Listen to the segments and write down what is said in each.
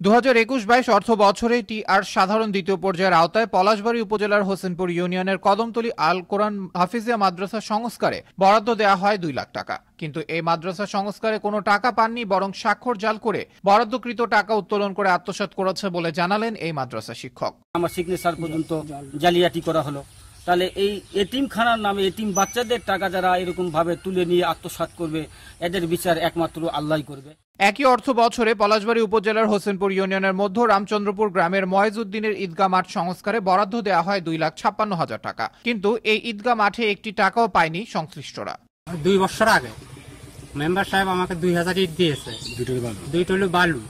2021-22 অর্থ বছরে টিআর সাধারণ দ্বিতীয় পর্যায়ের আওতায় পলাশবাড়ী উপজেলার হোসেনপুর ইউনিয়নের কদমতলী আল কোরআন হাফিজিয়া মাদ্রাসা সংস্কারে বরাদ্দ দেওয়া হয় 2 লাখ টাকা। কিন্তু এই মাদ্রাসা সংস্কারে কোনো টাকা পাননি, বরং স্বাক্ষর জাল করে বরাদ্দকৃত টাকা উত্তোলন করে আত্মসাৎ করেছে বলে জানালেন এই মাদ্রাসা শিক্ষক। আমার সিগনেচার পর্যন্ত জালিয়াতি করা হলো। তাহলে এই এতিমখানার নামে এতিম বাচ্চাদের টাকা যারা এরকম ভাবে তুলে নিয়ে আত্মসাৎ করবে, এদের বিচার একমাত্র আল্লাহই করবে। একই অর্থ বছরে পলাশবাড়ী উপজেলার হোসেনপুর ইউনিয়নের মধ্য রামচন্দ্রপুর গ্রামের ময়েজউদ্দিনের ঈদগাহ মাঠ সংস্কারে বরাদ্দ দেওয়া হয় 2,56,000 টাকা। কিন্তু এই ঈদগাহ মাঠে একটি টাকাও পায়নি সংশ্লিষ্টরা। 2 বছর আগে মেম্বার সাহেব আমাকে 2000 ইট দিয়েছে, 2 টলি বালু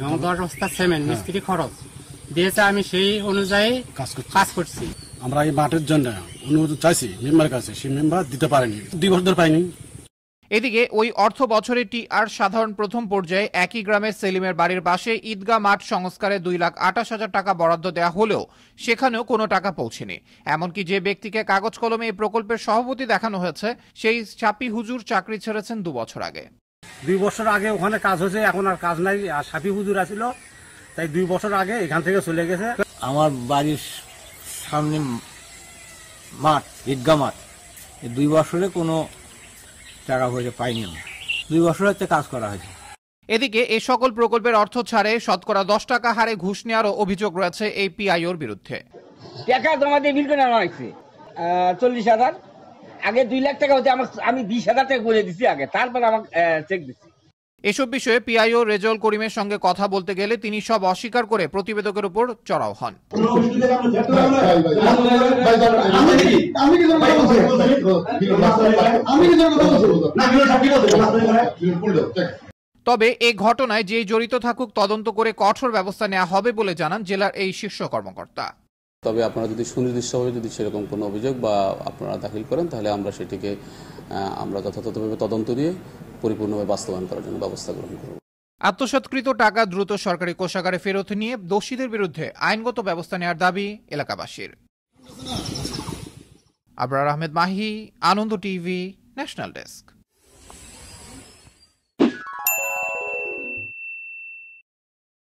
এবং 10 বস্তা সিমেন্ট মিস্ত্রি খরচ দিয়েছে। আমি সেই অনুযায়ী কাজ করছি। আমরা এই মাঠের জন্য অনুরোধ চাইছি মেম্বারের কাছে, সেই মেম্বার দিতে পারেনি, 2 বছর ধরে পাইনি। এদিকে ওই অর্থ বছরে টিআর সাধারণ প্রথম পর্যায়ে একই গ্রামের সেলিমের বাড়ির পাশে ঈদগাহ মাঠ সংস্কারে 2,28,000 টাকা বরাদ্দ দেওয়া হলেও সেখানেও কোনো টাকা পৌঁছেনি। এমনকি যে ব্যক্তিকে কাগজ কলমে এই প্রকল্পের সভাপতি দেখানো হয়েছে, সেই সাপি হুজুর চাকরি ছেড়েছেন 2 বছর আগে। 2 বছর আগে ওখানে কাজ হয়েছে, এখন আর কাজ নাই। আর সাপি হুজুর আছিল, তাই 2 বছর আগে এখান থেকে চলে গেছে। আমার বাড়ির সামনে মাঠ, ঈদগাহ মাঠ, 2 বছরে কোনো টাকা পয়সা পাইনি। 2 বছর হচ্ছে কাজ করা হয়েছে। এদিকে এই সকল প্রকল্পের অর্থ ছাড়ে শতকরা 10 টাকা হারে ঘুষ নেওয়ারও অভিযোগ রয়েছে এই পিআইওর বিরুদ্ধে। টাকা জমা দিয়ে বিল করে আনা হয়েছে 40,000। আগে 2 লাখ টাকা হচ্ছে, আমি 20,000 টাকা করে দিচ্ছি আগে, তারপর আমাকে চেক দিচ্ছি। এসব বিষয়ে পিআইও রেজাউল করিমের সঙ্গে কথা বলতে গেলে তিনি সব অস্বীকার করে প্রতিবেদকের উপর চড়াও হন। তবে এই ঘটনায় যে জড়িত থাকুক তদন্ত করে কঠোর ব্যবস্থা নেওয়া হবে বলে জানান জেলার এই শীর্ষ কর্মকর্তা। তবে আপনারা যদি সুনির্দিষ্টভাবে যদি সেরকম কোনো অভিযোগ বা আপনারা দাখিল করেন, তাহলে আমরা সেটিকে আমরা যথাযথভাবে তদন্ত দিয়ে পরিপূর্ণভাবে বাস্তবায়ন করার জন্য ব্যবস্থা গ্রহণ করব। আত্মসাৎকৃত টাকা দ্রুত সরকারি কোষাগারে ফেরত নিয়ে দোষীদের বিরুদ্ধে আইনগত ব্যবস্থা নেওয়ার দাবি এলাকাবাসীর। আবরার আহমেদ মাহি, আনন্দ টিভি, ন্যাশনাল ডেস্ক।